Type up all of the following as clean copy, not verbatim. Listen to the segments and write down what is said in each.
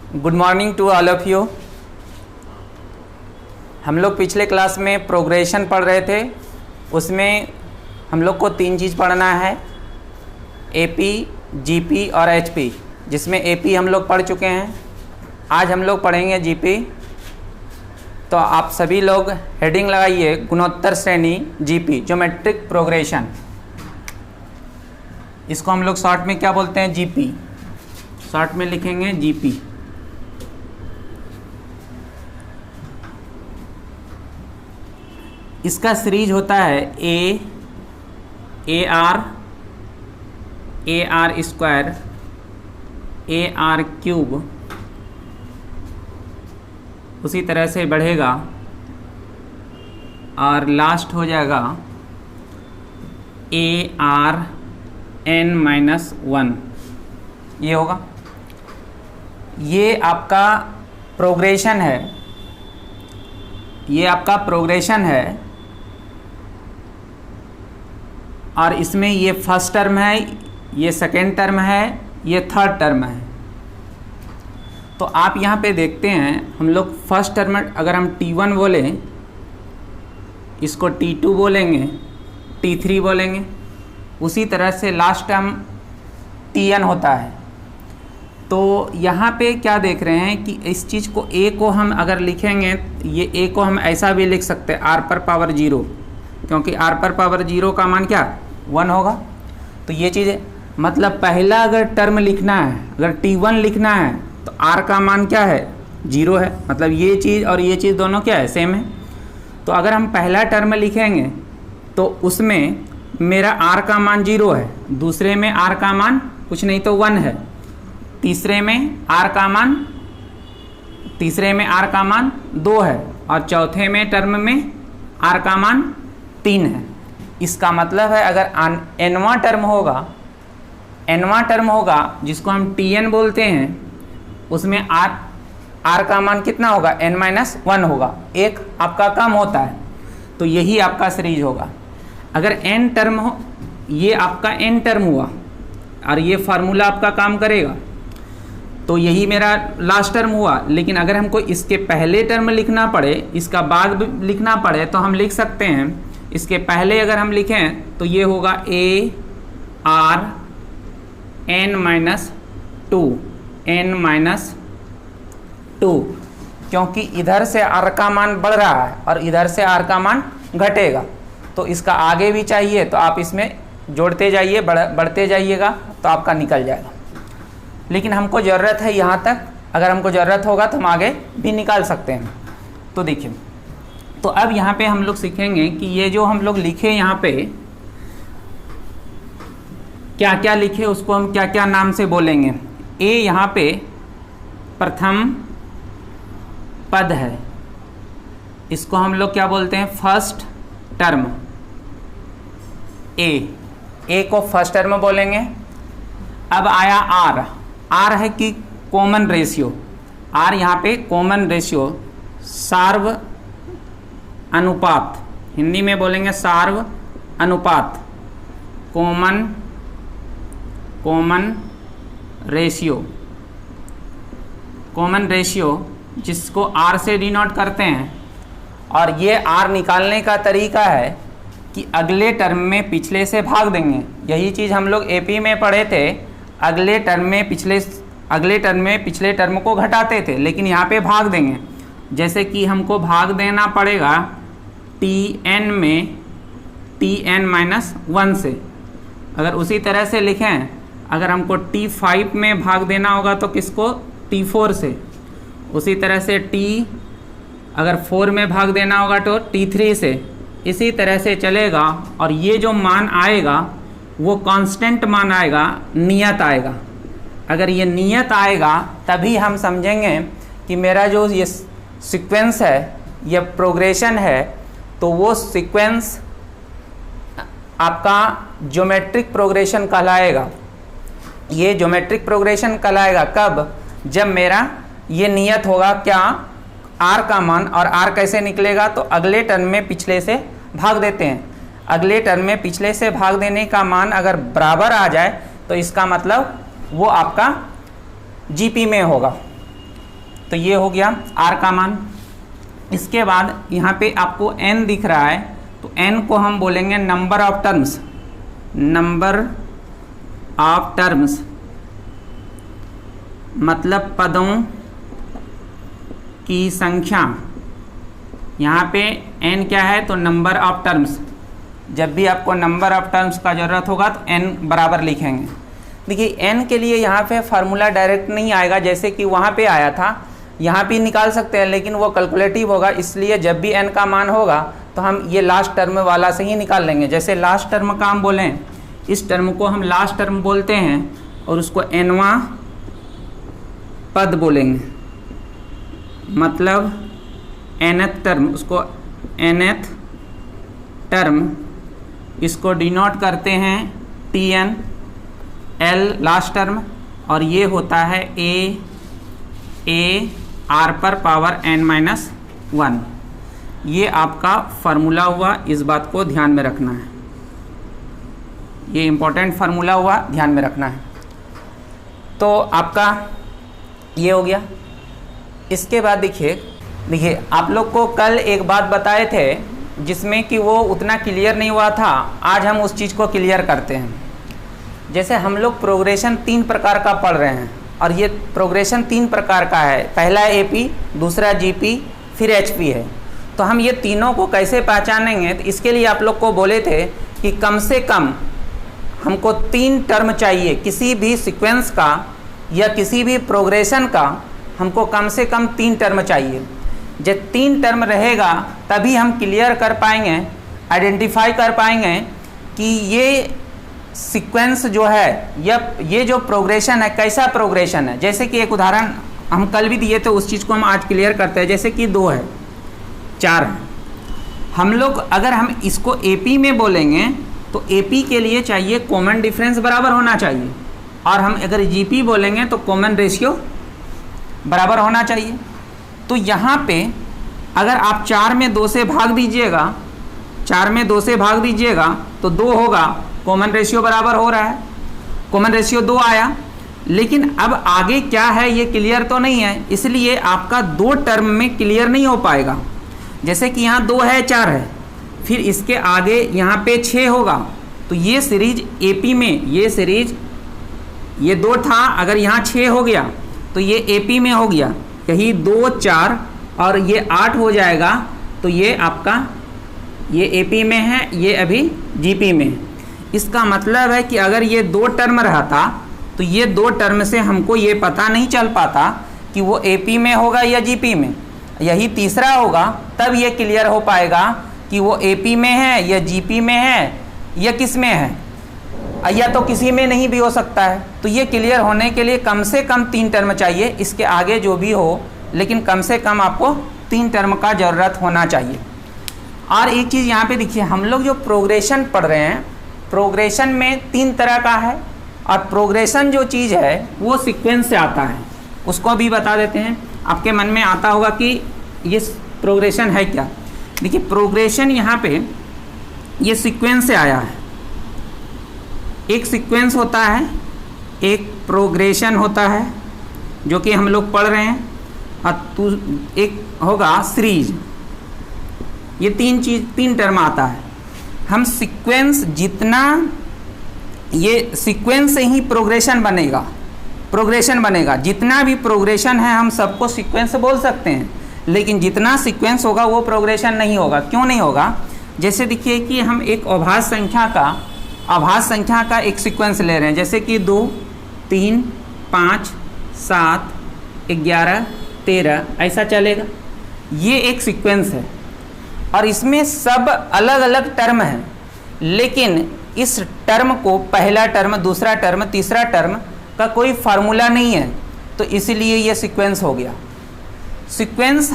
Good morning to all of you. हम लोग पिछले क्लास में प्रोग्रेशन पढ़ रहे थे। उसमें हम लोग को 3 चीज़ पढ़ना है, एपी, जीपी और एचपी, जिसमें एपी हम लोग पढ़ चुके हैं। आज हम लोग पढ़ेंगे जीपी। तो आप सभी लोग हेडिंग लगाइए, गुणोत्तर श्रेणी जीपी, ज्योमेट्रिक प्रोग्रेशन। इसको हम लोग शॉर्ट में क्या बोलते हैं? जीपी। शॉर्ट में लिखेंगे जीपी। इसका सीरीज होता है ए R square, A R cube, उसी तरह से बढ़ेगा और लास्ट हो जाएगा ए आर n-1। ये होगा, ये आपका प्रोग्रेशन है, ये आपका प्रोग्रेशन है। और इसमें ये फर्स्ट टर्म है, ये सेकेंड टर्म है, ये थर्ड टर्म है। तो आप यहाँ पे देखते हैं, हम लोग फर्स्ट टर्म अगर हम T1 बोलें, इसको T2 बोलेंगे, T3 बोलेंगे। उसी तरह से लास्ट टर्म Tn होता है। तो यहाँ पे क्या देख रहे हैं कि इस चीज़ को a को हम अगर लिखेंगे, ये a को हम ऐसा भी लिख सकते हैं r पर पावर 0, क्योंकि r पर पावर 0 का मान क्या 1 होगा। तो ये चीज़ है, मतलब पहला अगर टर्म लिखना है, अगर T1 लिखना है तो r का मान क्या है 0 है, मतलब ये चीज़ और ये चीज़ दोनों क्या है सेम है। तो अगर हम पहला टर्म लिखेंगे तो उसमें मेरा r का मान 0 है, दूसरे में r का मान कुछ नहीं तो 1 है, तीसरे में r का मान 2 है और चौथे में टर्म में r का मान 3 है। इसका मतलब है अगर nवां टर्म होगा जिसको हम Tn बोलते हैं, उसमें r का मान कितना होगा n-1 होगा, एक आपका कम होता है। तो यही आपका सीरीज होगा। अगर n टर्म हो, ये आपका n टर्म हुआ और ये फार्मूला आपका काम करेगा, तो यही मेरा लास्ट टर्म हुआ। लेकिन अगर हमको इसके पहले टर्म लिखना पड़े, इसका बाद लिखना पड़े, तो हम लिख सकते हैं, इसके पहले अगर हम लिखें तो ये होगा a r n-2, क्योंकि इधर से r का मान बढ़ रहा है और इधर से r का मान घटेगा। तो इसका आगे भी चाहिए तो आप इसमें जोड़ते जाइए, बढ़ते जाइएगा तो आपका निकल जाएगा। लेकिन हमको ज़रूरत है यहाँ तक, अगर हमको ज़रूरत होगा तो हम आगे भी निकाल सकते हैं। तो देखिए, तो अब यहाँ पे हम लोग सीखेंगे कि ये जो हम लोग लिखे यहाँ पे क्या क्या लिखे, उसको हम क्या क्या नाम से बोलेंगे। ए यहाँ पे प्रथम पद है, इसको हम लोग क्या बोलते हैं? First term. ए को फर्स्ट टर्म बोलेंगे। अब आया आर है कि कॉमन रेशियो। आर यहाँ पे कॉमन रेशियो, सार्व अनुपात, हिंदी में बोलेंगे सार्व अनुपात, कॉमन रेशियो जिसको आर से डिनोट करते हैं। और ये आर निकालने का तरीका है कि अगले टर्म में पिछले से भाग देंगे। यही चीज़ हम लोग एपी में पढ़े थे, अगले टर्म में पिछले टर्म को घटाते थे, लेकिन यहाँ पे भाग देंगे। जैसे कि हमको भाग देना पड़ेगा Tn में Tn-1 से। अगर उसी तरह से लिखें, अगर हमको T5 में भाग देना होगा तो किसको? T4 से। उसी तरह से अगर 4 में भाग देना होगा तो T3 से। इसी तरह से चलेगा। और ये जो मान आएगा वो कांस्टेंट मान आएगा, नियत आएगा। अगर ये नियत आएगा तभी हम समझेंगे कि मेरा जो ये सीक्वेंस है, ये प्रोग्रेशन है, तो वो सीक्वेंस आपका ज्योमेट्रिक प्रोग्रेशन कहलाएगा। ये ज्योमेट्रिक प्रोग्रेशन कहलाएगा कब? जब मेरा ये नियत होगा क्या? r का मान। और r कैसे निकलेगा? तो अगले टर्म में पिछले से भाग देते हैं। अगले टर्म में पिछले से भाग देने का मान अगर बराबर आ जाए तो इसका मतलब वो आपका जीपी में होगा। तो ये हो गया r का मान। इसके बाद यहाँ पे आपको n दिख रहा है, तो n को हम बोलेंगे number of terms, number of terms मतलब पदों की संख्या। यहाँ पे n क्या है, तो नंबर ऑफ टर्म्स। जब भी आपको नंबर ऑफ टर्म्स का ज़रूरत होगा तो n बराबर लिखेंगे। देखिए n के लिए यहाँ पे फार्मूला डायरेक्ट नहीं आएगा जैसे कि वहाँ पे आया था, यहाँ भी निकाल सकते हैं लेकिन वो कैलकुलेटिव होगा, इसलिए जब भी n का मान होगा तो हम ये लास्ट टर्म वाला से ही निकाल लेंगे। जैसे लास्ट टर्म का हम बोलें, इस टर्म को हम लास्ट टर्म बोलते हैं और उसको nवां पद बोलेंगे, मतलब nth टर्म, उसको nth टर्म, इसको डिनोट करते हैं Tn, L लास्ट टर्म, और ये होता है a r पर पावर n-1। ये आपका फार्मूला हुआ, इस बात को ध्यान में रखना है, ये इम्पोर्टेंट फार्मूला हुआ, ध्यान में रखना है। तो आपका ये हो गया। इसके बाद देखिए आप लोग को कल एक बात बताए थे जिसमें कि वो उतना क्लियर नहीं हुआ था, आज हम उस चीज़ को क्लियर करते हैं। जैसे हम लोग प्रोग्रेशन 3 प्रकार का पढ़ रहे हैं, और ये प्रोग्रेशन 3 प्रकार का है, पहला AP, दूसरा GP, फिर HP है। तो हम ये तीनों को कैसे पहचानेंगे, तो इसके लिए आप लोग को बोले थे कि कम से कम हमको 3 टर्म चाहिए, किसी भी सीक्वेंस का या किसी भी प्रोग्रेशन का हमको कम से कम 3 टर्म चाहिए। जब 3 टर्म रहेगा तभी हम क्लियर कर पाएंगे, आइडेंटिफाई कर पाएंगे कि ये सीक्वेंस जो है या ये जो प्रोग्रेशन है कैसा प्रोग्रेशन है। जैसे कि एक उदाहरण हम कल भी दिए थे, उस चीज़ को हम आज क्लियर करते हैं। जैसे कि 2 है, 4 है, हम लोग अगर हम इसको AP में बोलेंगे तो AP के लिए चाहिए कॉमन डिफरेंस बराबर होना चाहिए, और हम अगर GP बोलेंगे तो कॉमन रेशियो बराबर होना चाहिए। तो यहाँ पे अगर आप 4 में 2 से भाग दीजिएगा, 4 में 2 से भाग दीजिएगा तो 2 होगा, कॉमन रेशियो बराबर हो रहा है, कॉमन रेशियो 2 आया। लेकिन अब आगे क्या है ये क्लियर तो नहीं है, इसलिए आपका 2 टर्म में क्लियर नहीं हो पाएगा। जैसे कि यहाँ 2 है, 4 है, फिर इसके आगे यहाँ पे 6 होगा, तो ये सीरीज AP में, ये सीरीज ये 2 था, अगर यहाँ 6 हो गया तो ये AP में हो गया, यही 2, 4 और ये 8 हो जाएगा। तो ये आपका ये AP में है, ये अभी GP में है। इसका मतलब है कि अगर ये 2 टर्म रहता तो ये 2 टर्म से हमको ये पता नहीं चल पाता कि वो AP में होगा या GP में। यही तीसरा होगा, तब ये क्लियर हो पाएगा कि वो AP में है या GP में है या किस में है, या तो किसी में नहीं भी हो सकता है। तो ये क्लियर होने के लिए कम से कम 3 टर्म चाहिए, इसके आगे जो भी हो, लेकिन कम से कम आपको 3 टर्म का ज़रूरत होना चाहिए। और एक चीज़ यहाँ पे देखिए, हम लोग जो प्रोग्रेशन पढ़ रहे हैं, प्रोग्रेशन में 3 तरह का है, और प्रोग्रेशन जो चीज़ है वो सीक्वेंस से आता है, उसको भी बता देते हैं। आपके मन में आता होगा कि ये प्रोग्रेशन है क्या। देखिए प्रोग्रेशन यहाँ पे ये सीक्वेंस से आया है, एक सीक्वेंस होता है, एक प्रोग्रेशन होता है जो कि हम लोग पढ़ रहे हैं, और एक होगा सीरीज। ये 3 टर्म आता है। हम सीक्वेंस जितना, ये सीक्वेंस से ही प्रोग्रेशन बनेगा, जितना भी प्रोग्रेशन है हम सबको सीक्वेंस बोल सकते हैं, लेकिन जितना सीक्वेंस होगा वो प्रोग्रेशन नहीं होगा। क्यों नहीं होगा? जैसे देखिए कि हम एक आभास संख्या का एक सीक्वेंस ले रहे हैं, जैसे कि 2, 3, 5, 7, 11, 13, ऐसा चलेगा। ये एक सीक्वेंस है और इसमें सब अलग अलग टर्म हैं, लेकिन इस टर्म को पहला टर्म, दूसरा टर्म, तीसरा टर्म का कोई फार्मूला नहीं है, तो इसीलिए ये सीक्वेंस हो गया। सीक्वेंस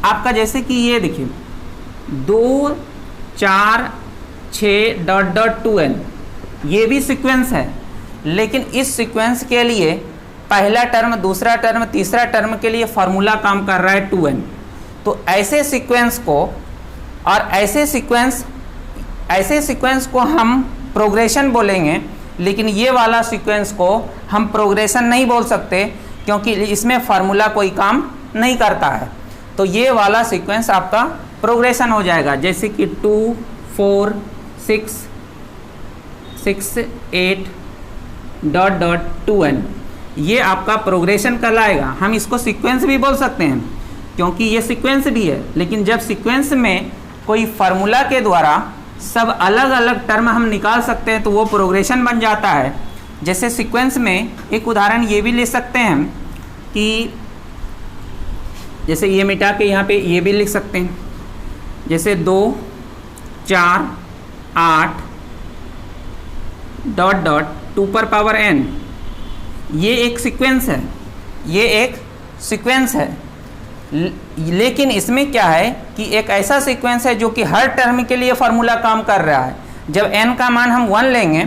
आपका जैसे कि ये देखिए 2, 4, 6 ... 2n, ये भी सीक्वेंस है, लेकिन इस सीक्वेंस के लिए पहला टर्म, दूसरा टर्म, तीसरा टर्म के लिए फार्मूला काम कर रहा है 2n। तो ऐसे सीक्वेंस को और ऐसे सीक्वेंस को हम प्रोग्रेशन बोलेंगे, लेकिन ये वाला सीक्वेंस को हम प्रोग्रेशन नहीं बोल सकते, क्योंकि इसमें फार्मूला कोई काम नहीं करता है। तो ये वाला सीक्वेंस आपका प्रोग्रेशन हो जाएगा, जैसे कि 2 4 6 6 8 डॉट डॉट 2n, ये आपका प्रोग्रेशन कहलाएगा। हम इसको सीक्वेंस भी बोल सकते हैं क्योंकि ये सीक्वेंस भी है, लेकिन जब सीक्वेंस में कोई फार्मूला के द्वारा सब अलग अलग टर्म हम निकाल सकते हैं तो वो प्रोग्रेशन बन जाता है। जैसे सीक्वेंस में एक उदाहरण ये भी ले सकते हैं कि जैसे ये मिटा के यहाँ पे ये भी लिख सकते हैं, जैसे 2 4 8 डॉट डॉट 2 पर पावर n, ये एक सीक्वेंस है, ये एक सीक्वेंस है। लेकिन इसमें क्या है कि एक ऐसा सीक्वेंस है जो कि हर टर्म के लिए फार्मूला काम कर रहा है। जब n का मान हम 1 लेंगे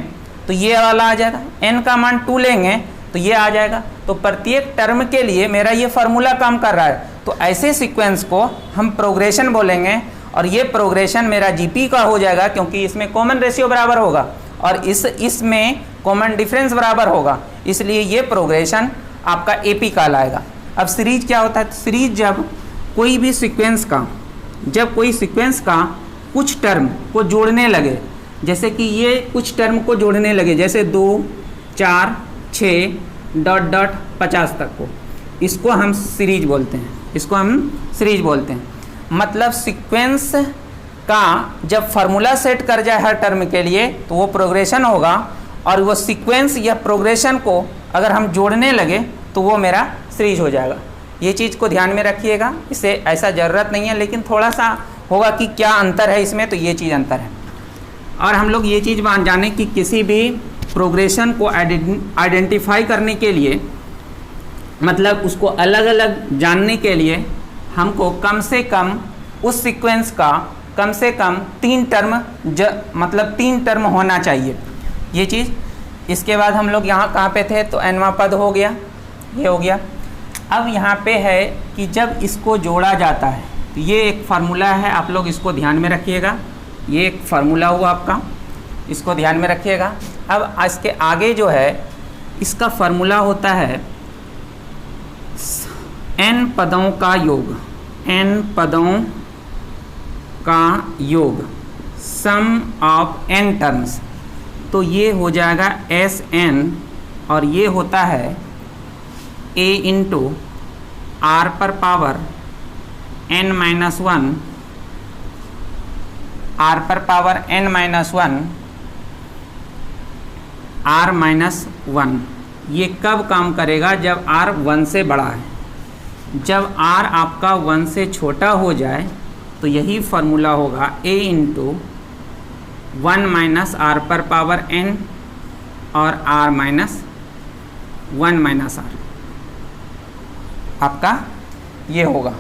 तो ये वाला आ जाएगा, n का मान 2 लेंगे तो ये आ जाएगा। तो प्रत्येक टर्म के लिए मेरा ये फार्मूला काम कर रहा है। तो ऐसे सीक्वेंस को हम प्रोग्रेशन बोलेंगे और ये प्रोग्रेशन मेरा जीपी का हो जाएगा क्योंकि इसमें कॉमन रेशियो बराबर होगा और इसमें कॉमन डिफरेंस बराबर होगा, इसलिए ये प्रोग्रेशन आपका एपी कहलाएगा। अब सीरीज क्या होता है? तो सीरीज जब कोई भी सीक्वेंस का कुछ टर्म को जोड़ने लगे, जैसे कि ये कुछ टर्म को जोड़ने लगे, जैसे 2 4 6 डॉट डॉट 50 तक को, इसको हम सीरीज बोलते हैं, इसको हम सीरीज बोलते हैं। मतलब सीक्वेंस का जब फार्मूला सेट कर जाए हर टर्म के लिए तो वो प्रोग्रेशन होगा, और वो सीक्वेंस या प्रोग्रेशन को अगर हम जोड़ने लगे तो वो मेरा सीरीज हो जाएगा। ये चीज़ को ध्यान में रखिएगा, इसे ऐसा ज़रूरत नहीं है, लेकिन थोड़ा सा होगा कि क्या अंतर है इसमें, तो ये चीज़ अंतर है। और हम लोग ये चीज़ जाने कि किसी भी प्रोग्रेशन को आइडेंटिफाई करने के लिए, मतलब उसको अलग अलग जानने के लिए हमको कम से कम उस सीक्वेंस का कम से कम 3 टर्म मतलब 3 टर्म होना चाहिए, ये चीज़। इसके बाद हम लोग यहाँ कहाँ पे थे? तो nवां पद हो गया, ये हो गया। अब यहाँ पे है कि जब इसको जोड़ा जाता है तो ये एक फार्मूला है, आप लोग इसको ध्यान में रखिएगा, ये एक फार्मूला हुआ आपका, इसको ध्यान में रखिएगा। अब इसके आगे जो है इसका फार्मूला होता है n पदों का योग, n पदों का योग, सम ऑफ n टर्म्स। तो ये हो जाएगा Sn, और ये होता है a इंटू r पर पावर n माइनस 1, r पर power n minus 1, r minus 1। ये कब काम करेगा? जब r 1 से बड़ा है। जब r आपका 1 से छोटा हो जाए तो यही फार्मूला होगा a इंटू 1 माइनस r पर पावर n और r माइनस 1 माइनस r, आपका ये होगा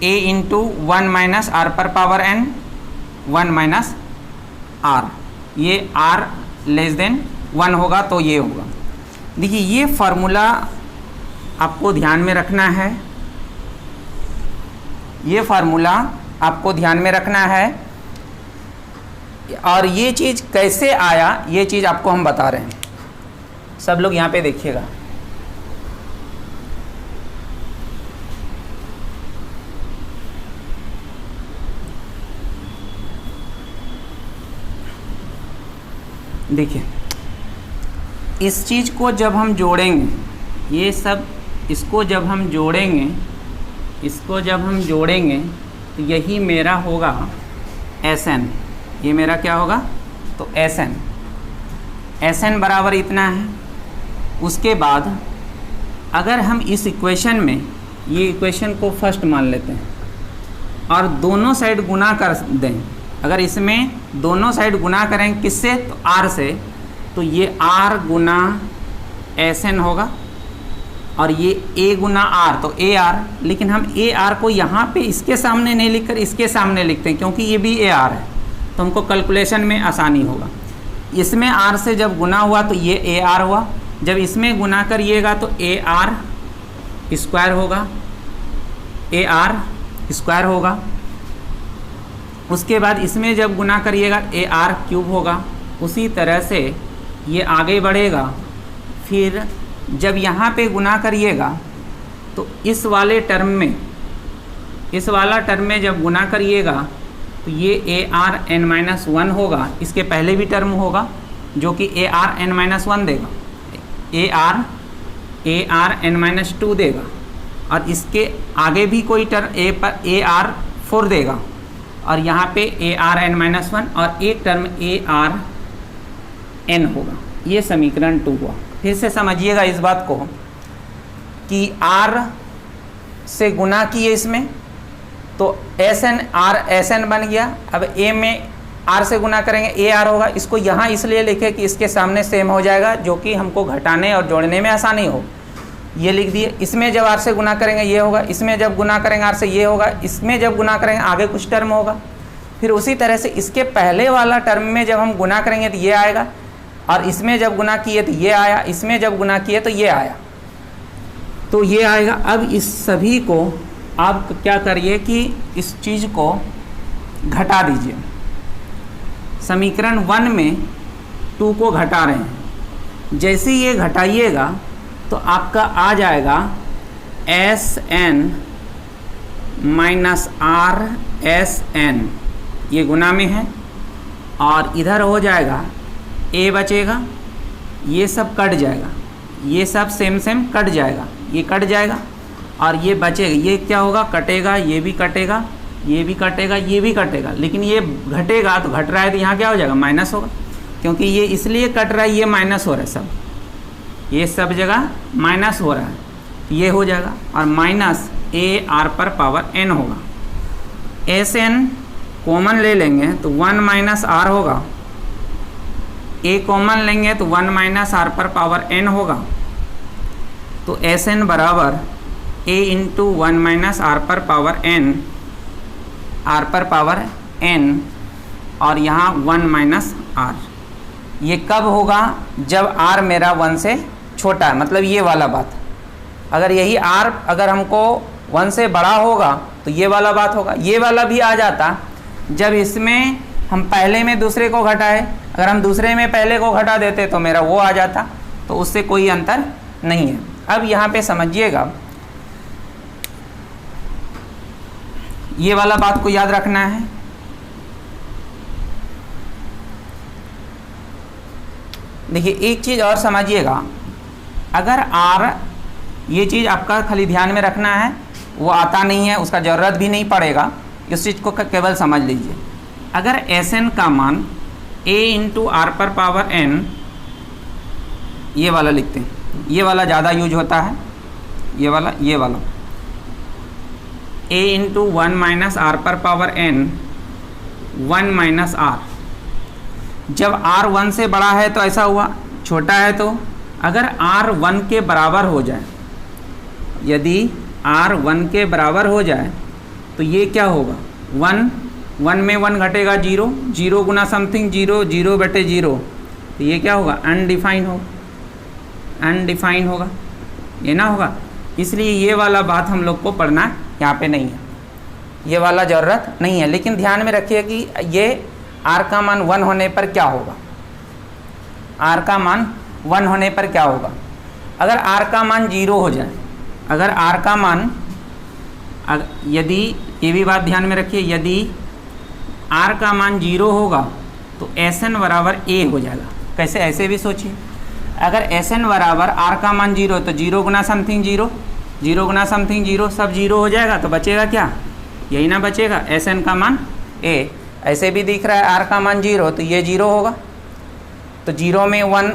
a इंटू 1 माइनस r पर पावर n 1 माइनस r, ये r लेस देन 1 होगा तो ये होगा। देखिए ये फार्मूला आपको ध्यान में रखना है, ये फार्मूला आपको ध्यान में रखना है। और ये चीज़ कैसे आया ये चीज़ आपको हम बता रहे हैं। सब लोग यहाँ पे देखिएगा, देखिए इस चीज़ को जब हम जोड़ेंगे, ये सब इसको जब हम जोड़ेंगे, इसको जब हम जोड़ेंगे तो यही मेरा होगा Sn, ये मेरा क्या होगा? तो Sn बराबर इतना है। उसके बाद अगर हम इस इक्वेशन में, ये इक्वेशन को फर्स्ट मान लेते हैं और दोनों साइड गुना कर दें, अगर इसमें दोनों साइड गुना करें किससे? तो r से, तो ये r गुना Sn होगा और ये a गुना r, तो ar। लेकिन हम ar को यहाँ पे इसके सामने नहीं लिखकर इसके सामने लिखते हैं क्योंकि ये भी ar है, तो हमको कैलकुलेशन में आसानी होगा। इसमें r से जब गुना हुआ तो ये ar हुआ, जब इसमें गुना करिएगा तो ar स्क्वायर होगा, ar स्क्वायर होगा। उसके बाद इसमें जब गुना करिएगा ar क्यूब होगा। उसी तरह से ये आगे बढ़ेगा, फिर जब यहाँ पे गुना करिएगा तो इस वाले टर्म में, इस वाला टर्म में जब गुना करिएगा तो ये ARn-1 होगा। इसके पहले भी टर्म होगा जो कि ARn-1 देगा, ARn-2 देगा, और इसके आगे भी कोई टर्म AR4 देगा, और यहाँ पे ARn-1 और एक टर्म ARn होगा। ये समीकरण 2 हुआ। फिर से समझिएगा इस बात को कि R से गुना किए इसमें तो Sn बन गया। अब A में R से गुना करेंगे AR होगा। इसको यहाँ इसलिए लिखे कि इसके सामने सेम हो जाएगा, जो कि हमको घटाने और जोड़ने में आसानी हो, ये लिख दिए। इसमें जब R से गुना करेंगे ये होगा, इसमें जब गुना करेंगे R से ये होगा, इसमें जब गुना करेंगे आगे कुछ टर्म होगा। फिर उसी तरह से इसके पहले वाला टर्म में जब हम गुना करेंगे तो ये आएगा, और इसमें जब गुना किए तो ये आया, इसमें जब गुना किए तो ये आया, तो ये आएगा। अब इस सभी को आप क्या करिए कि इस चीज़ को घटा दीजिए। समीकरण 1 में 2 को घटा रहे हैं, जैसे ये घटाइएगा तो आपका आ जाएगा Sn माइनस RSn, ये गुना में है, और इधर हो जाएगा A बचेगा, ये सब कट जाएगा, ये सब सेम कट जाएगा, ये कट जाएगा, और ये बचेगा। ये क्या होगा, कटेगा, ये भी कटेगा, ये भी कटेगा, ये भी कटेगा, लेकिन ये घटेगा तो घट रहा है तो यहाँ क्या हो जाएगा, माइनस होगा, क्योंकि ये इसलिए कट रहा है, ये माइनस हो रहा है, सब ये सब जगह माइनस हो रहा है, तो ये हो जाएगा, और माइनस AR पर पावर n होगा। Sn कॉमन ले लेंगे तो 1 माइनस R होगा, A कॉमन लेंगे तो 1 माइनस R पर पावर n होगा, तो Sn बराबर A इंटू 1 माइनस R पर पावर n, R पर पावर n, और यहाँ 1 माइनस R। ये कब होगा, जब R मेरा 1 से छोटा है, मतलब ये वाला बात। अगर यही R अगर हमको 1 से बड़ा होगा तो ये वाला बात होगा। ये वाला भी आ जाता जब इसमें हम पहले में दूसरे को घटाए, अगर हम दूसरे में पहले को घटा देते तो मेरा वो आ जाता, तो उससे कोई अंतर नहीं है। अब यहाँ पे समझिएगा, ये वाला बात को याद रखना है। देखिए एक चीज़ और समझिएगा, अगर R, ये चीज़ आपका खाली ध्यान में रखना है, वो आता नहीं है, उसका ज़रूरत भी नहीं पड़ेगा, इस चीज़ को केवल समझ लीजिए। अगर Sn का मान A इंटू R पर पावर n, ये वाला लिखते हैं, ये वाला ज़्यादा यूज होता है, ये वाला A इंटू 1 माइनस R पर पावर n, 1 माइनस R। जब R 1 से बड़ा है तो ऐसा हुआ, छोटा है तो अगर R 1 के बराबर हो जाए, यदि R 1 के बराबर हो जाए तो ये क्या होगा, 1 में 1 घटेगा 0, 0 गुना समथिंग 0, 0 बटे 0, तो ये क्या होगा, अनडिफाइन होगा, ये ना होगा। इसलिए ये वाला बात हम लोग को पढ़ना यहाँ पे नहीं है, ये वाला ज़रूरत नहीं है। लेकिन ध्यान में रखिए कि ये R का मान 1 होने पर क्या होगा, R का मान 1 होने पर क्या होगा। अगर R का मान 0 हो जाए, अगर R का मान, यदि, ये भी बात ध्यान में रखिए, यदि R का मान 0 होगा तो Sn बराबर A हो जाएगा। कैसे, ऐसे भी सोचिए, अगर Sn बराबर R का मान 0 तो 0 गुना समथिंग 0, 0 गुना समथिंग 0, सब 0 हो जाएगा, तो बचेगा क्या, यही ना बचेगा, Sn का मान A। ऐसे भी दिख रहा है R का मान 0, तो ये 0 होगा, तो 0 में 1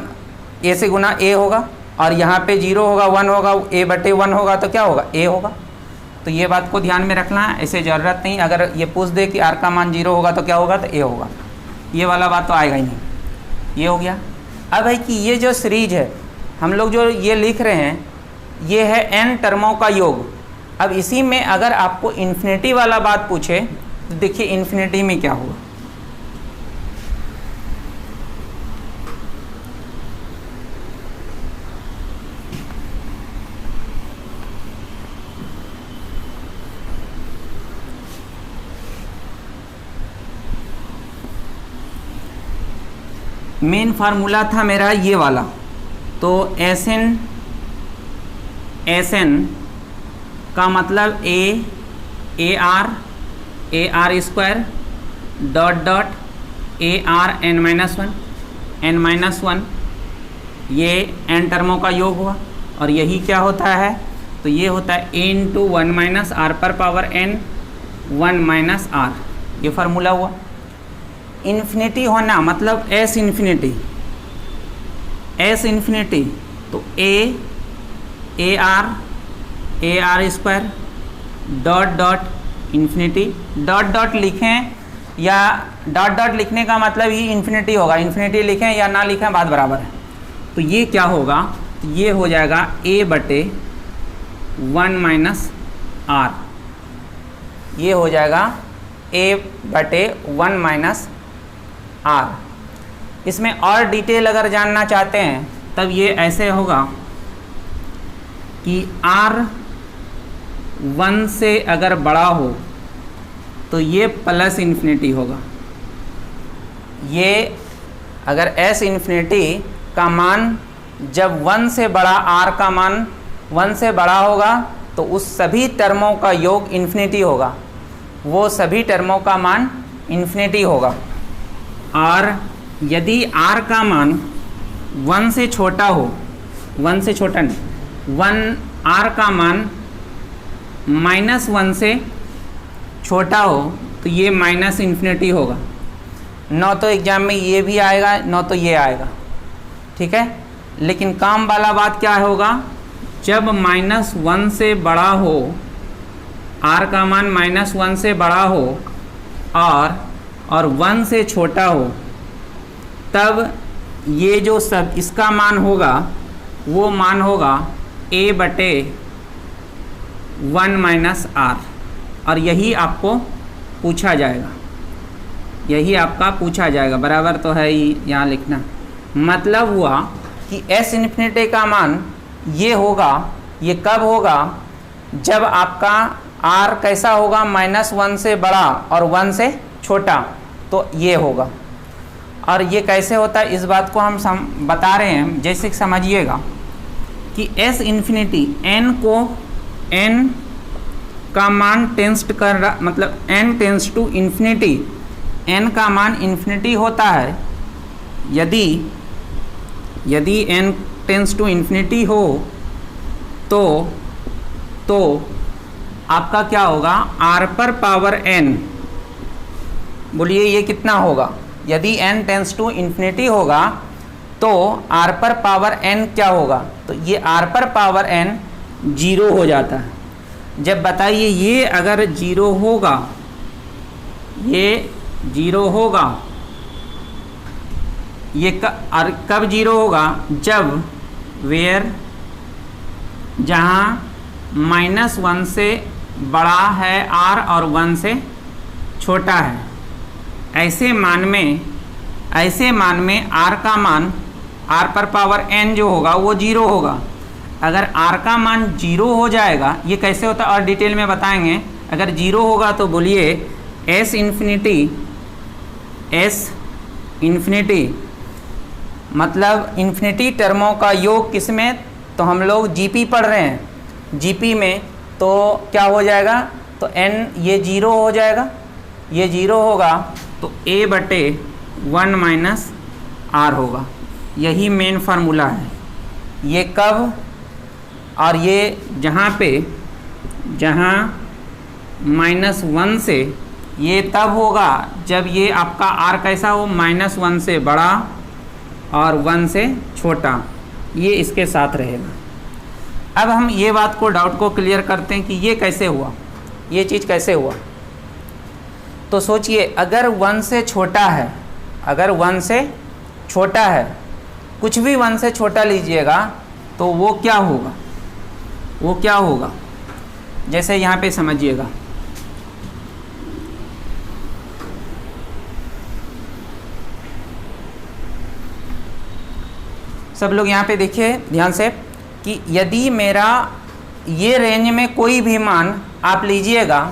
A से गुना A होगा, और यहाँ पे 0 होगा, 1 होगा, A बटे 1 होगा, तो क्या होगा, A होगा। तो ये बात को ध्यान में रखना है, ऐसे ज़रूरत नहीं, अगर ये पूछ दे कि R का मान 0 होगा तो क्या होगा, तो A होगा, ये वाला बात तो आएगा ही नहीं। ये हो गया। अब है कि ये जो सीरीज है हम लोग जो ये लिख रहे हैं, ये है n टर्मों का योग। अब इसी में अगर आपको इन्फिनिटी वाला बात पूछे तो देखिए इन्फिनिटी में क्या होगा। मेन फार्मूला था मेरा ये वाला, तो Sn एस एन का मतलब A R square dot dot A R N minus one, ये एन टर्मों का योग हुआ। और यही क्या होता है, तो ये होता है A into one minus R पर power N one minus R, ये फार्मूला हुआ। इन्फिनिटी होना मतलब एस इन्फिनिटी, तो A R square dot dot infinity, dot dot लिखें या डॉट डॉट लिखने का मतलब ही इन्फिनिटी होगा, इन्फिनिटी लिखें या ना लिखें बात बराबर है। तो ये क्या होगा, तो ये हो जाएगा ए बटे वन माइनस आर, ये हो जाएगा ए बटे वन माइनस आर। इसमें और डिटेल अगर जानना चाहते हैं तब ये ऐसे होगा कि आर वन से अगर बड़ा हो तो ये प्लस इन्फिनिटी होगा। ये अगर एस इन्फिनिटी का मान जब वन से बड़ा, आर का मान वन से बड़ा होगा तो उस सभी टर्मों का योग इन्फिनिटी होगा, वो सभी टर्मों का मान इन्फिनिटी होगा। और यदि आर का मान वन से छोटा हो, वन से छोटा नहीं, आर का मान माइनस वन से छोटा हो तो ये माइनस इन्फिनिटी होगा। न तो एग्जाम में ये भी आएगा न तो ये आएगा, ठीक है। लेकिन काम वाला बात क्या होगा, जब माइनस वन से बड़ा हो, आर का मान माइनस वन से बड़ा हो और वन से छोटा हो, तब ये जो सब इसका मान होगा वो मान होगा ए बटे वन माइनस आर। और यही आपको पूछा जाएगा, यही आपका पूछा जाएगा, बराबर तो है ही, यहाँ लिखना। मतलब हुआ कि एस इन्फिनिटी का मान ये होगा, ये कब होगा, जब आपका आर कैसा होगा, माइनस वन से बड़ा और वन से छोटा, तो ये होगा। और ये कैसे होता है इस बात को हम बता रहे हैं, जैसे कि समझिएगा कि एस इन्फिनिटी एन को, एन का मान टेंस कर रहा, मतलब N tends to infinity, N का मान इन्फिनिटी होता है। यदि एन टेंस टू इन्फिनिटी हो तो आपका क्या होगा, आर पर पावर एन, बोलिए ये कितना होगा, यदि एन टेंस टू इन्फिनिटी होगा तो आर पर पावर एन क्या होगा, तो ये आर पर पावर एन जीरो हो जाता है। जब बताइए ये अगर जीरो होगा, ये जीरो होगा, ये कब जीरो होगा, जब वेयर जहाँ माइनस वन से बड़ा है आर और वन से छोटा है, ऐसे मान में आर का मान, आर पर पावर एन जो होगा वो जीरो होगा। अगर आर का मान जीरो हो जाएगा, ये कैसे होता है और डिटेल में बताएंगे। अगर जीरो होगा तो बोलिए एस इन्फिनिटी मतलब इन्फिनिटी टर्मों का योग किस में, तो हम लोग जीपी पढ़ रहे हैं, जीपी में तो क्या हो जाएगा, तो एन ये जीरो हो जाएगा, ये जीरो होगा तो ए बटे वन माइनस आर होगा। यही मेन फार्मूला है। ये कब, और ये जहाँ माइनस वन से, ये तब होगा जब ये आपका आर कैसा हो, माइनस वन से बड़ा और वन से छोटा, ये इसके साथ रहेगा। अब हम ये बात को, डाउट को क्लियर करते हैं कि ये कैसे हुआ, ये चीज़ कैसे हुआ। तो सोचिए अगर वन से छोटा है, अगर वन से छोटा है, कुछ भी वन से छोटा लीजिएगा तो वो क्या होगा, वो क्या होगा, जैसे यहाँ पे समझिएगा, सब लोग यहाँ पे देखिए ध्यान से कि यदि मेरा ये रेंज में कोई भी मान आप लीजिएगा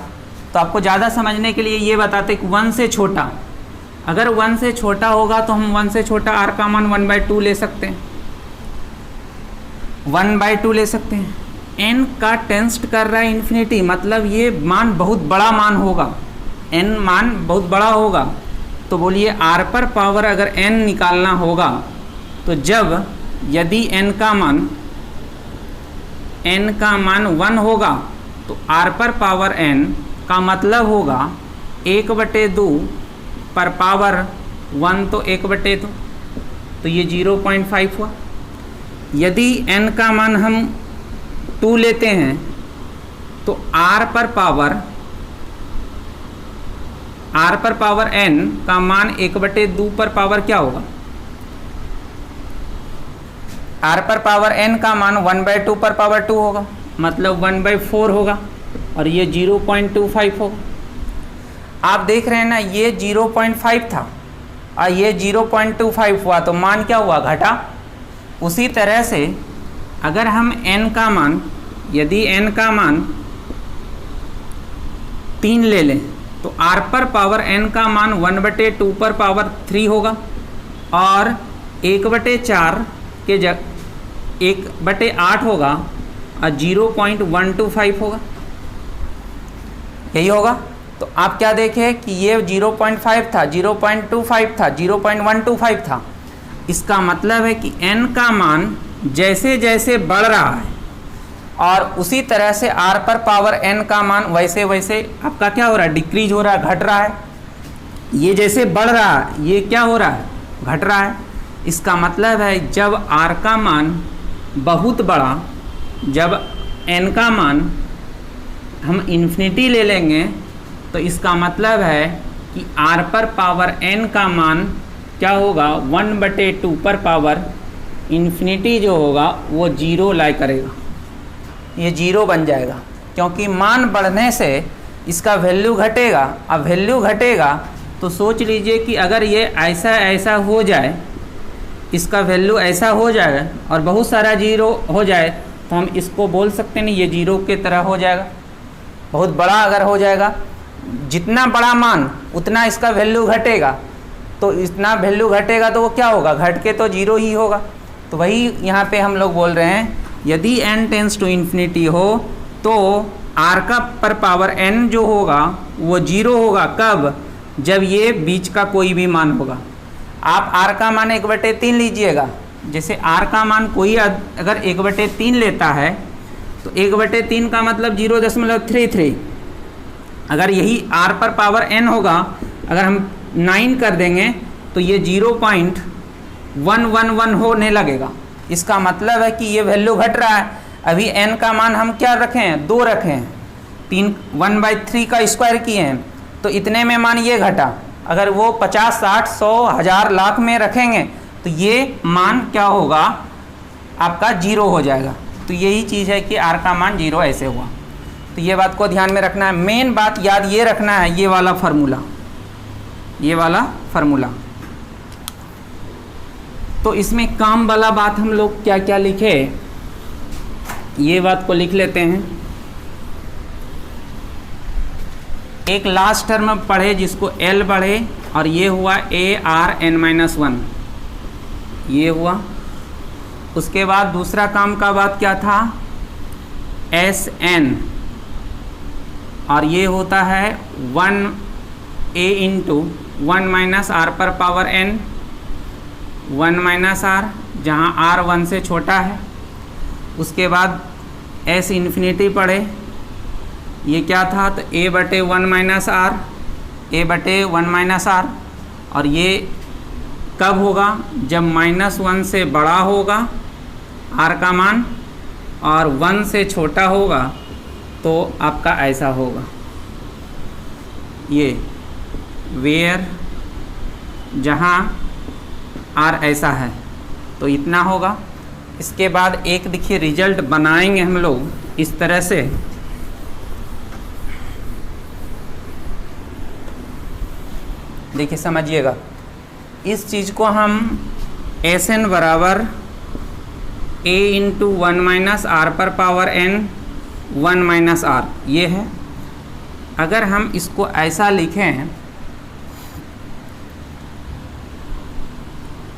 तो आपको ज़्यादा समझने के लिए ये बताते कि वन से छोटा, अगर वन से छोटा होगा तो हम वन से छोटा आर का मान 1/2 ले सकते हैं, 1/2 ले सकते हैं। n का टेंस्ट कर रहा है इन्फिनिटी, मतलब ये मान बहुत बड़ा मान होगा, n मान बहुत बड़ा होगा। तो बोलिए r पर पावर अगर n निकालना होगा तो जब यदि n का मान 1 होगा तो r पर पावर n का मतलब होगा 1/2 पर पावर 1 तो 1/2, तो ये 0.5 हुआ। यदि n का मान हम 2 लेते हैं तो r पर पावर n का मान 1/2 पर पावर क्या होगा, r पर पावर n का मान 1/2 पर पावर 2 होगा, मतलब 1/4 होगा, और ये 0.25 होगा। आप देख रहे हैं ना, ये 0.5 था और ये 0.25 हुआ, तो मान क्या हुआ, घटा। उसी तरह से अगर हम n का मान, यदि n का मान 3 ले लें तो r पर पावर n का मान 1/2 पर पावर 3 होगा, और 1/4 के 1/8 होगा और 0.125 होगा, यही होगा। तो आप क्या देखें कि ये 0.5 था, 0.25 था, 0.125 था। इसका मतलब है कि n का मान जैसे जैसे बढ़ रहा है और उसी तरह से r पर पावर n का मान वैसे वैसे आपका क्या हो रहा है, डिक्रीज हो रहा है, घट रहा है। ये जैसे बढ़ रहा है, ये क्या हो रहा है, घट रहा है। इसका मतलब है जब r का मान बहुत बड़ा, जब n का मान हम इन्फिनिटी ले लेंगे तो इसका मतलब है कि r पर पावर n का मान क्या होगा, 1/2 पर पावर इन्फिनिटी जो होगा वो 0 लाई करेगा, ये 0 बन जाएगा, क्योंकि मान बढ़ने से इसका वैल्यू घटेगा। अब वैल्यू घटेगा तो सोच लीजिए कि अगर ये ऐसा हो जाए, इसका वैल्यू ऐसा हो जाए और बहुत सारा 0 हो जाए, तो हम इसको बोल सकते हैं ये 0 के तरह हो जाएगा। बहुत बड़ा अगर हो जाएगा, जितना बड़ा मान उतना इसका वैल्यू घटेगा, तो इतना वैल्यू घटेगा तो वो क्या होगा, घट के तो 0 ही होगा। तो वही यहाँ पे हम लोग बोल रहे हैं, यदि n टेंस टू इन्फिनिटी हो तो r का पर पावर n जो होगा वो 0 होगा। कब, जब ये बीच का कोई भी मान होगा। आप r का मान 1/3 लीजिएगा, जैसे r का मान कोई अगर 1/3 लेता है तो 1/3 का मतलब 0.33। अगर यही r पर पावर n होगा, अगर हम 9 कर देंगे तो ये 0.111 होने लगेगा। इसका मतलब है कि ये वैल्यू घट रहा है। अभी n का मान हम क्या रखे हैं, 2 रखे हैं, 1/3 का स्क्वायर किए हैं, तो इतने में मान ये घटा। अगर वो 50, 60, 100, 1000, लाख में रखेंगे तो ये मान क्या होगा, आपका 0 हो जाएगा। तो यही चीज़ है कि r का मान 0 ऐसे हुआ। तो ये बात को ध्यान में रखना है। मेन बात याद ये रखना है, ये वाला फार्मूला, ये वाला फार्मूला। तो इसमें काम वाला बात हम लोग क्या क्या लिखे, ये बात को लिख लेते हैं। एक लास्ट टर्म पढ़े जिसको L बढ़े, और ये हुआ ARn-1, ये हुआ। उसके बाद दूसरा काम का बात क्या था, Sn, और ये होता है 1a इंटू 1 माइनस r पर पावर n, 1 माइनस r, जहाँ r 1 से छोटा है। उसके बाद s इन्फिनिटी पढ़े, ये क्या था, तो a/1 minus r, a/1 minus r, और ये कब होगा, जब -1 से बड़ा होगा r का मान और 1 से छोटा होगा, तो आपका ऐसा होगा, ये वेयर जहाँ r ऐसा है तो इतना होगा। इसके बाद एक देखिए रिजल्ट बनाएंगे हम लोग इस तरह से, देखिए समझिएगा। इस चीज़ को हम Sn बराबर a इंटू 1 माइनस r पर पावर n 1 माइनस r, ये है। अगर हम इसको ऐसा लिखें,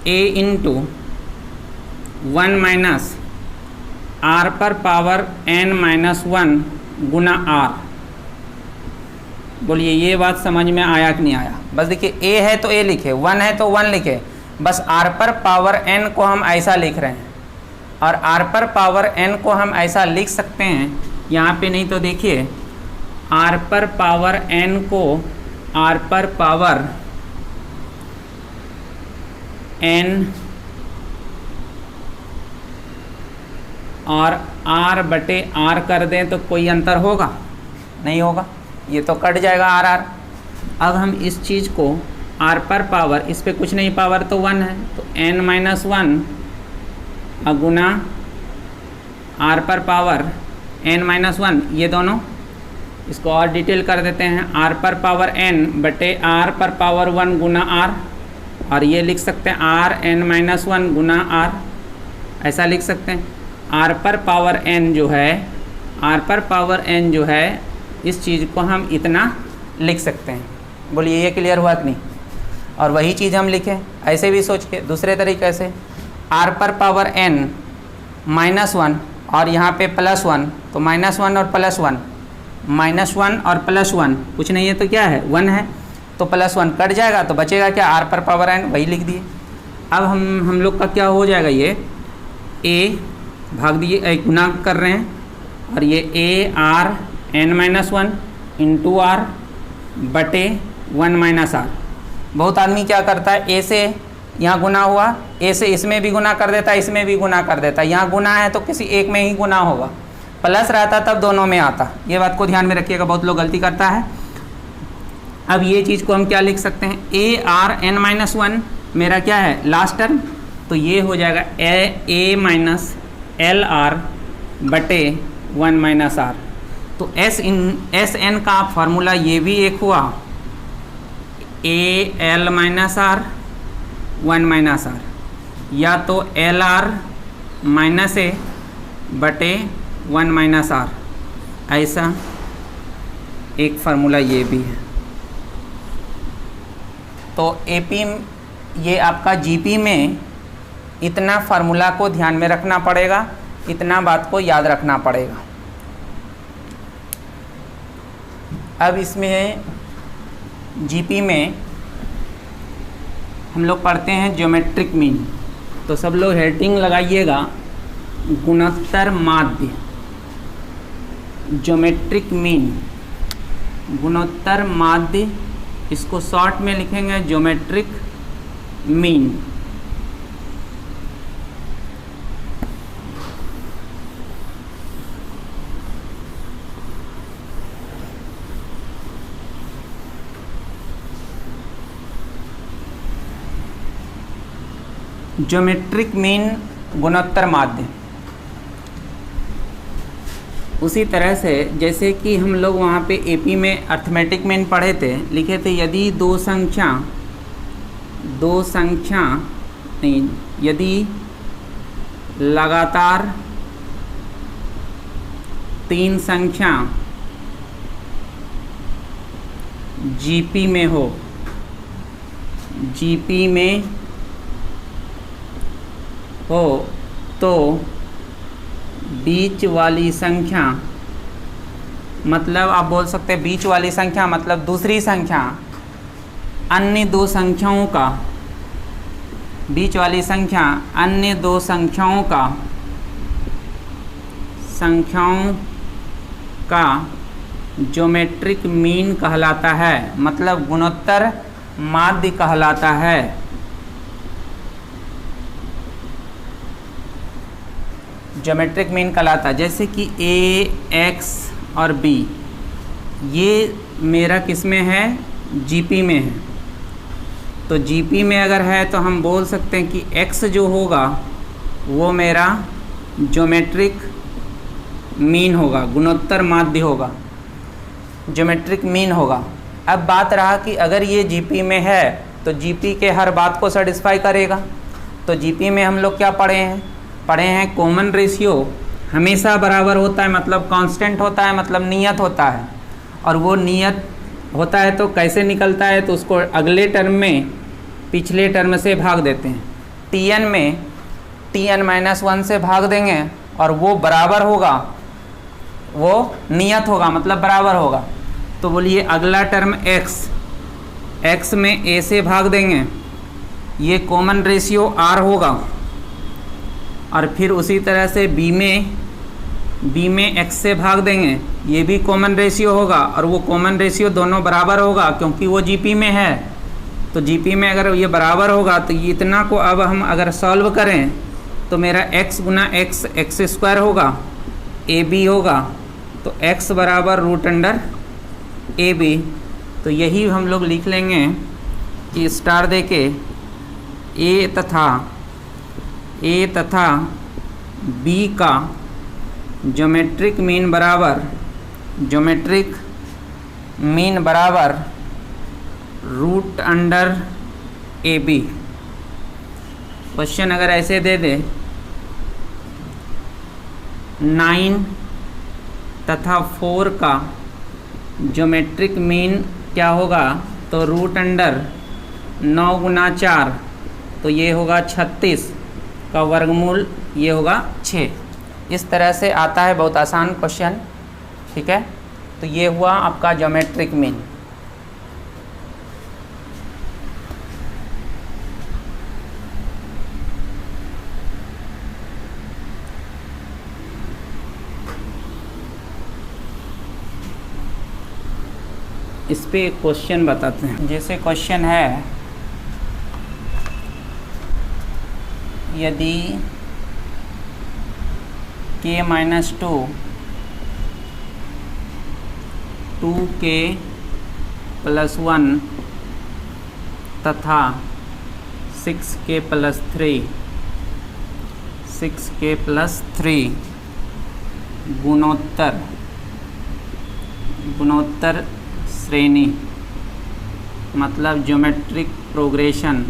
a इंटू 1 माइनस r पर पावर n-1 गुना r। बोलिए ये बात समझ में आया कि नहीं आया? बस देखिए a है तो a लिखे, 1 है तो 1 लिखे, बस r पर पावर n को हम ऐसा लिख रहे हैं, और r पर पावर n को हम ऐसा लिख सकते हैं यहाँ पे, नहीं तो देखिए r पर पावर n को r पर पावर n और r बटे r कर दें तो कोई अंतर होगा? नहीं होगा, ये तो कट जाएगा आर आर। अब हम इस चीज़ को r पर पावर, इस पे कुछ नहीं, पावर तो 1 है, तो n-1 गुना r पर पावर n-1, ये दोनों, इसको और डिटेल कर देते हैं, r पर पावर n बटे r पर पावर 1 गुना r, और ये लिख सकते हैं r(n-1) गुना r, ऐसा लिख सकते हैं। r पर पावर n जो है, r पर पावर n जो है, इस चीज़ को हम इतना लिख सकते हैं। बोलिए ये क्लियर हुआ कि नहीं? और वही चीज़ हम लिखें ऐसे भी सोच के दूसरे तरीके से, r पर पावर n-1 और यहाँ पे +1, तो -1 और +1, -1 और +1 कुछ नहीं है तो क्या है, 1 है, तो +1 कट जाएगा तो बचेगा क्या, r पर पावर n, वही लिख दिए। अब हम लोग का क्या हो जाएगा, ये a भाग दिए गुना कर रहे हैं, और ये a(r)(n-1) इंटू r बटे 1 - r। बहुत आदमी क्या करता है, a से यहाँ गुना हुआ, a से इसमें भी गुना कर देता है, इसमें भी गुना कर देता है, यहाँ गुना है तो किसी एक में ही गुना होगा, प्लस रहता तब दोनों में आता। ये बात को ध्यान में रखिएगा, बहुत लोग गलती करता है। अब ये चीज़ को हम क्या लिख सकते हैं, a(r)(n-1) मेरा क्या है, लास्ट टर्म, तो ये हो जाएगा a-lr बटे 1 - r। तो Sn का फार्मूला ये भी एक हुआ, al - r 1 - r, या तो lr - a बटे 1 - r, ऐसा एक फार्मूला ये भी है। तो AP ये आपका GP में इतना फार्मूला को ध्यान में रखना पड़ेगा, इतना बात को याद रखना पड़ेगा। अब इसमें GP में हम लोग पढ़ते हैं ज्योमेट्रिक मीन, तो सब लोग हेडिंग लगाइएगा, गुणोत्तर माध्य, ज्योमेट्रिक मीन, गुणोत्तर माध्य, इसको शॉर्ट में लिखेंगे ज्योमेट्रिक मीन। ज्योमेट्रिक मीन गुणोत्तर माध्य, उसी तरह से जैसे कि हम लोग वहाँ पे AP में अर्थमेटिक मीन पढ़े थे, लिखे थे यदि यदि लगातार 3 संख्या GP में हो, GP में हो तो बीच वाली संख्या, मतलब आप बोल सकते हैं बीच वाली संख्या मतलब दूसरी संख्या अन्य दो संख्याओं का, बीच वाली संख्या अन्य दो संख्याओं का ज्योमेट्रिक मीन कहलाता है, मतलब गुणोत्तर माध्य कहलाता है। ज्योमेट्रिक मीन कहलाता है। जैसे कि A, X और B ये मेरा किस में है, GP में है। तो GP में अगर है तो हम बोल सकते हैं कि X जो होगा वो मेरा ज्योमेट्रिक मीन होगा, गुणोत्तर माध्य होगा, ज्योमेट्रिक मीन होगा। अब बात रहा कि अगर ये GP में है तो GP के हर बात को सेटिस्फाई करेगा। तो GP में हम लोग क्या पढ़े हैं कॉमन रेशियो हमेशा बराबर होता है, मतलब कांस्टेंट होता है, मतलब नियत होता है। और वो नियत होता है तो कैसे निकलता है, तो उसको अगले टर्म में पिछले टर्म से भाग देते हैं। Tn में Tn-1 से भाग देंगे और वो बराबर होगा, वो नियत होगा मतलब बराबर होगा। तो बोलिए अगला टर्म x में a से भाग देंगे, ये कॉमन रेशियो r होगा। और फिर उसी तरह से b में x से भाग देंगे, ये भी कॉमन रेशियो होगा और वो कॉमन रेशियो दोनों बराबर होगा क्योंकि वो जीपी में है। तो जीपी में अगर ये बराबर होगा तो ये इतना को अब हम अगर सॉल्व करें तो मेरा x गुना x स्क्वायर होगा, ए बी होगा। तो x बराबर रूट अंडर ए बी। तो यही हम लोग लिख लेंगे कि स्टार दे के ए तथा b का ज्योमेट्रिक मीन बराबर root under A B. Question अगर ऐसे दे दे 9 तथा 4 का ज्योमेट्रिक मीन क्या होगा, तो रूट अंडर 9 गुना 4, तो ये होगा 36 का वर्गमूल, ये होगा 6। इस तरह से आता है, बहुत आसान क्वेश्चन, ठीक है। तो ये हुआ आपका ज्योमेट्रिक मीन। इस पे एक क्वेश्चन बताते हैं। जैसे क्वेश्चन है, यदि k माइनस 2k प्लस 1 तथा 6k प्लस 3 गुणोत्तर श्रेणी मतलब ज्योमेट्रिक प्रोग्रेशन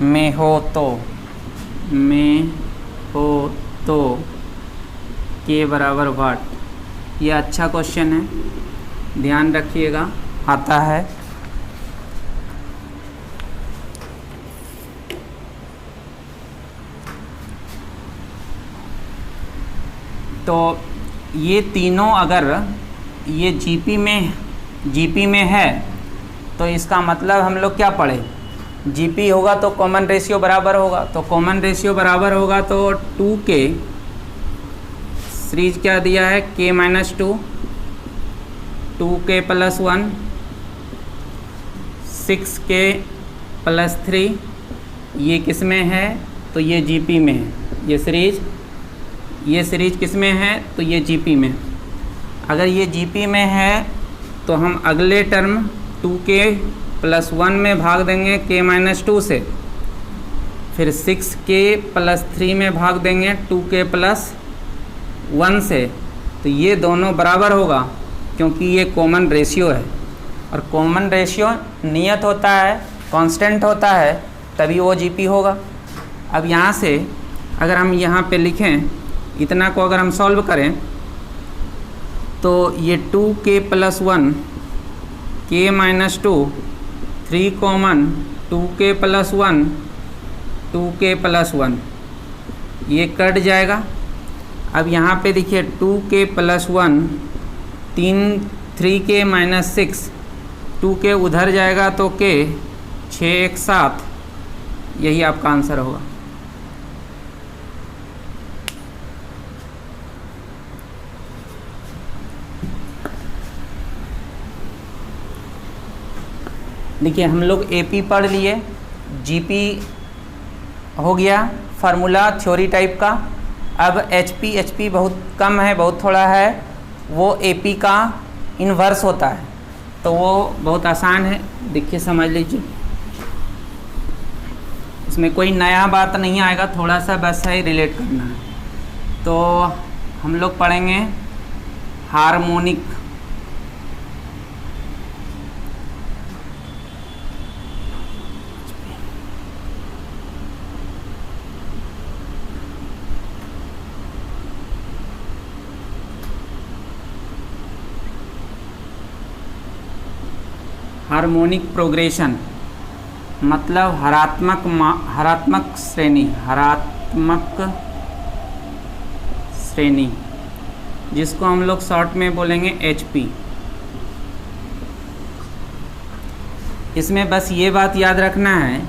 में हो तो के बराबर वाट। ये अच्छा क्वेश्चन है, ध्यान रखिएगा, आता है। तो ये तीनों अगर ये जीपी में है तो इसका मतलब हम लोग क्या पढ़े, जीपी होगा तो कॉमन रेशियो बराबर होगा। तो कॉमन रेशियो बराबर होगा तो 2k सीरीज क्या दिया है, k minus 2k plus 1 6k plus 3, ये किस में है, तो ये जीपी में है। ये सीरीज किस में है, तो ये जीपी में। अगर ये जीपी में है तो हम अगले टर्म 2k प्लस 1 में भाग देंगे k माइनस 2 से, फिर 6k प्लस 3 में भाग देंगे 2k प्लस 1 से। तो ये दोनों बराबर होगा क्योंकि ये कॉमन रेशियो है, और कॉमन रेशियो नियत होता है, कांस्टेंट होता है, तभी वो जीपी होगा। अब यहाँ से अगर हम यहाँ पे लिखें, इतना को अगर हम सॉल्व करें तो ये 2k plus 1 k minus 2 3 common 2k plus 1 2k plus 1, ये कट जाएगा। अब यहाँ पे देखिए 2k plus 1 3k minus 6, 2k उधर जाएगा तो k 6 1 7, यही आपका आंसर होगा। देखिए हम लोग एपी पढ़ लिए, जीपी हो गया फार्मूला थ्योरी टाइप का। अब एचपी बहुत कम है, बहुत थोड़ा है, वो एपी का इन्वर्स होता है, तो वो बहुत आसान है। देखिए समझ लीजिए, इसमें कोई नया बात नहीं आएगा, थोड़ा सा बस है रिलेट करना है। तो हम लोग पढ़ेंगे हार्मोनिक। हार्मोनिक प्रोग्रेशन मतलब हरात्मक श्रेणी, हरात्मक श्रेणी, जिसको हम लोग शॉर्ट में बोलेंगे HP। इसमें बस ये बात याद रखना है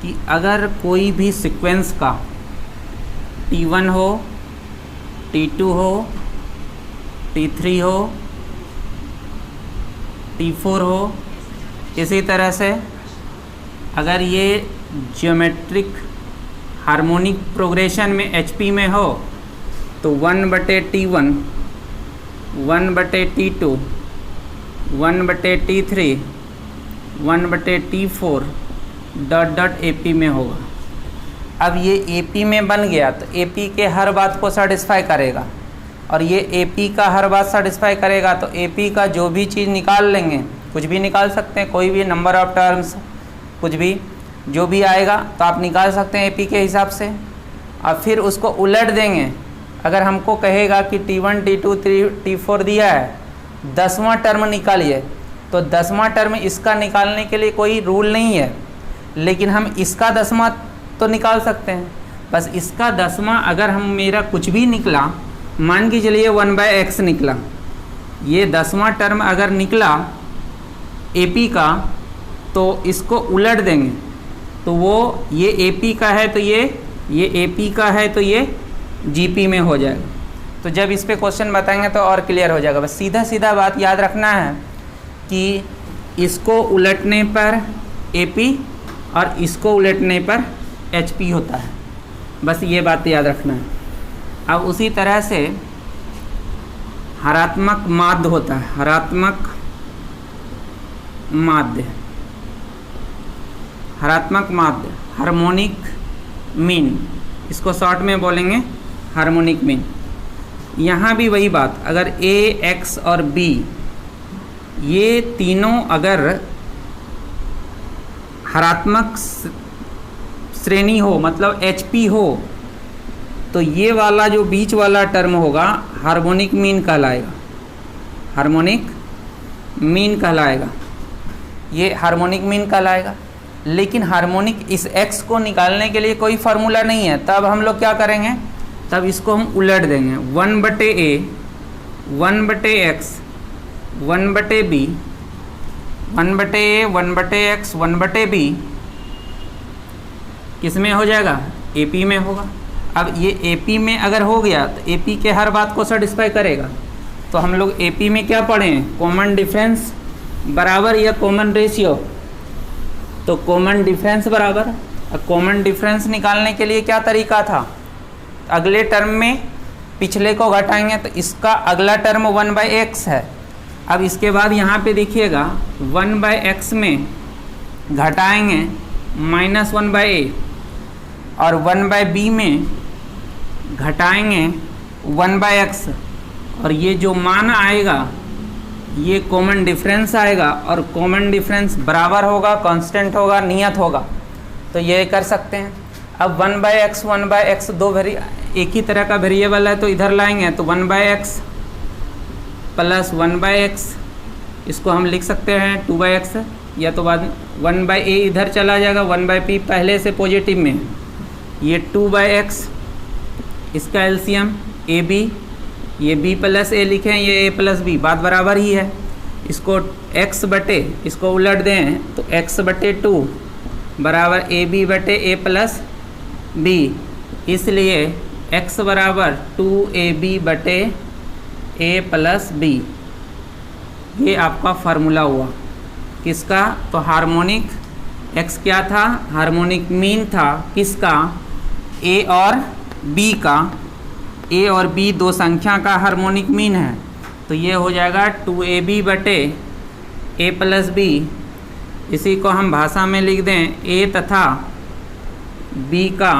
कि अगर कोई भी सीक्वेंस का T1 हो, T2 हो, T3 हो, T4 हो, इसी तरह से अगर ये ज्योमेट्रिक हार्मोनिक प्रोग्रेशन में HP में हो तो 1/T1, 1/T2, 1/T3, 1/T4 dot AP में होगा। अब ये AP में बन गया तो AP के हर बात को सेटिस्फाई करेगा, और ये AP का हर बात सेटिस्फाई करेगा तो AP का जो भी चीज़ निकाल लेंगे, कुछ भी निकाल सकते हैं, कोई भी नंबर ऑफ टर्म्स, कुछ भी जो भी आएगा तो आप निकाल सकते हैं AP के हिसाब से। और फिर उसको उलट देंगे। अगर हमको कहेगा कि T1, T2, T4 दिया है, 10वां टर्म निकालिए, तो 10वां टर्म इसका निकालने के लिए कोई रूल नहीं है, लेकिन हम इसका 10वां तो निकाल सकते हैं। बस इसका 10वां अगर हम मेरा कुछ भी निकला, मान के चलिए 1/x निकला, ये 10वां टर्म अगर निकला AP का, तो इसको उलट देंगे तो वो ये AP का है तो ये AP का है तो ये GP में हो जाएगा। तो जब इस पे क्वेश्चन बताएंगे तो और क्लियर हो जाएगा। बस सीधा सीधा बात याद रखना है कि इसको उलटने पर AP और इसको उलटने पर HP होता है, बस ये बात याद रखना है। अब उसी तरह से हरात्मक माध्य होता है, हरात्मक माध्य, हरात्मक माध्य, हार्मोनिक मीन, इसको शॉर्ट में बोलेंगे हार्मोनिक मीन। यहाँ भी वही बात, अगर A, X और B ये तीनों अगर हरात्मक श्रेणी हो, मतलब HP हो, तो ये वाला जो बीच वाला टर्म होगा हार्मोनिक मीन कहलाएगा, हार्मोनिक मीन कहलाएगा, ये हार्मोनिक मीन कहलाएगा। लेकिन हार्मोनिक इस x को निकालने के लिए कोई फार्मूला नहीं है, तब हम लोग क्या करेंगे, तब इसको हम उलट देंगे। 1/A, 1/x, 1/B, 1/A, 1/x, 1/B किस में हो जाएगा, AP में होगा। अब ये AP में अगर हो गया तो AP के हर बात को सेटिस्फाई करेगा। तो हम लोग AP में क्या पढ़ें, कॉमन डिफरेंस बराबर या कॉमन रेशियो, तो कॉमन डिफरेंस बराबर। कॉमन डिफरेंस निकालने के लिए क्या तरीका था, अगले टर्म में पिछले को घटाएंगे तो इसका अगला टर्म 1/x है। अब इसके बाद यहाँ पे देखिएगा 1/x में घटाएंगे -1/a, और 1/b में घटाएंगे 1/x, और ये जो मान आएगा ये कॉमन डिफरेंस आएगा, और कॉमन डिफरेंस बराबर होगा, कांस्टेंट होगा, नियत होगा। तो ये कर सकते हैं। अब 1/x 1/x दो एक ही तरह का वेरिएबल है तो इधर लाएंगे तो 1/x प्लस 1/x, इसको हम लिख सकते हैं 2/x, या तो बाद 1/a इधर चला जाएगा, 1/p पहले से पॉजिटिव में, ये 2/x, इसका एलसीएम AB, ये B प्लस A लिखें, ये A प्लस B, बात बराबर ही है। इसको x बटे, इसको उलट दें तो x/2 बराबर AB/A प्लस B, इसलिए x बराबर 2AB/A प्लस B। ये आपका फार्मूला हुआ किसका, तो हार्मोनिक x क्या था, हार्मोनिक मीन था किसका, A और B का। A और B दो संख्या का हार्मोनिक मीन है, तो ये हो जाएगा 2AB/A प्लस B। इसी को हम भाषा में लिख दें, A तथा B का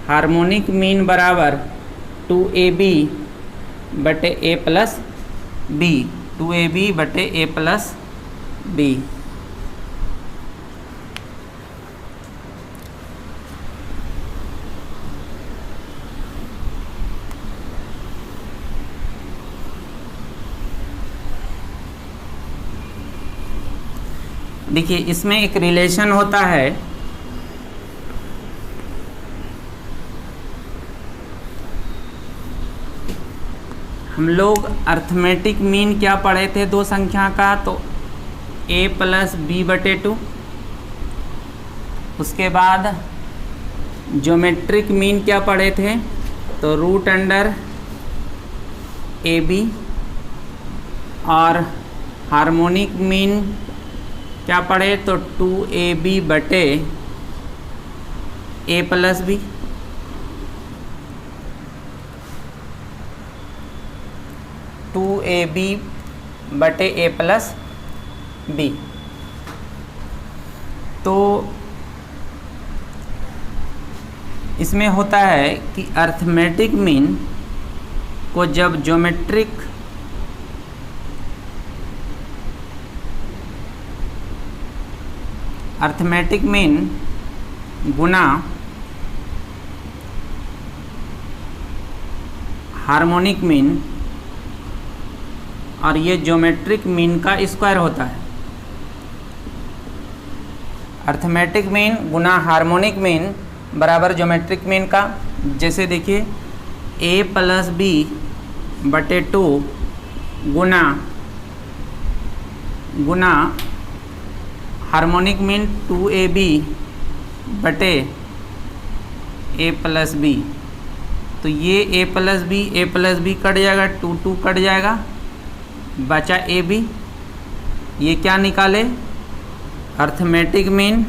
हार्मोनिक मीन बराबर 2AB/A plus B, 2AB/A plus B। देखिए इसमें एक रिलेशन होता है, हम लोग अर्थमेटिक मीन क्या पढ़े थे दो संख्या का, तो a प्लस बी बटे 2। उसके बाद ज्योमेट्रिक मीन क्या पढ़े थे, तो रूट अंडर ए बी। और हार्मोनिक मीन क्या पढ़े, तो 2ab बटे a plus B. Two A B बटे ए प्लस बी। तो इसमें होता है कि अर्थमेटिक मीन को जब ज्योमेट्रिक अर्थमेटिक मीन गुना हार्मोनिक मीन और ये ज्योमेट्रिक मीन का स्क्वायर होता है। अर्थमेटिक मीन गुना हार्मोनिक मीन बराबर ज्योमेट्रिक मीन का। जैसे देखिए a प्लस बी बटे 2 गुना हार्मोनिक मीन 2ab बटे a प्लस बी। तो ये a प्लस बी कट जाएगा, 2 कट जाएगा, बचा ए बी। ये क्या निकाले, अर्थमेटिक मीन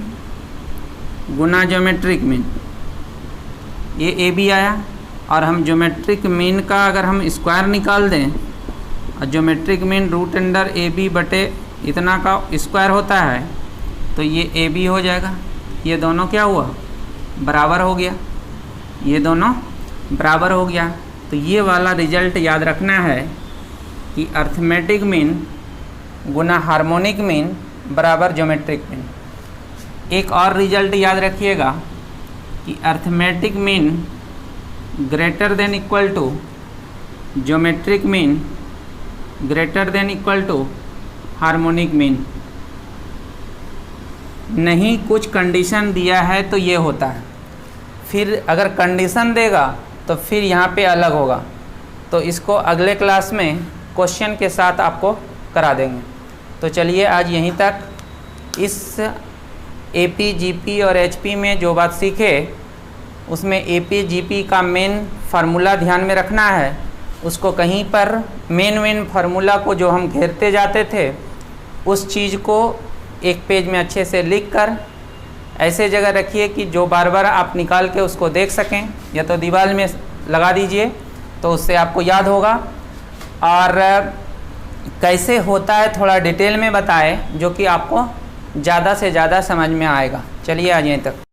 गुना ज्योमेट्रिक मीन, ये ए बी आया। और हम ज्योमेट्रिक मीन का अगर हम स्क्वायर निकाल दें, और geometric mean root under A B बटे इतना का स्क्वायर होता है, तो ये ए बी हो जाएगा। ये दोनों क्या हुआ, बराबर हो गया, ये दोनों बराबर हो गया। तो ये वाला रिजल्ट याद रखना है कि अर्थमेटिक मीन गुना हार्मोनिक मीन बराबर ज्योमेट्रिक मीन। एक और रिजल्ट याद रखिएगा कि arithmetic mean greater than equal to geometric mean greater than equal to harmonic mean. नहीं कुछ कंडीशन दिया है तो ये होता है, फिर अगर कंडीशन देगा तो फिर यहाँ पे अलग होगा। तो इसको अगले क्लास में क्वेश्चन के साथ आपको करा देंगे। तो चलिए आज यहीं तक। इस AP GP और HP में जो बात सीखे उसमें AP GP का मेन फार्मूला ध्यान में रखना है। उसको कहीं पर मेन फार्मूला को जो हम घेरते जाते थे उस चीज़ को एक पेज में अच्छे से लिख कर ऐसे जगह रखिए कि जो बार बार आप निकाल के उसको देख सकें, या तो दीवार में लगा दीजिए तो उससे आपको याद होगा। और कैसे होता है थोड़ा डिटेल में बताए जो कि आपको ज़्यादा से ज़्यादा समझ में आएगा। चलिए आज यहीं तक।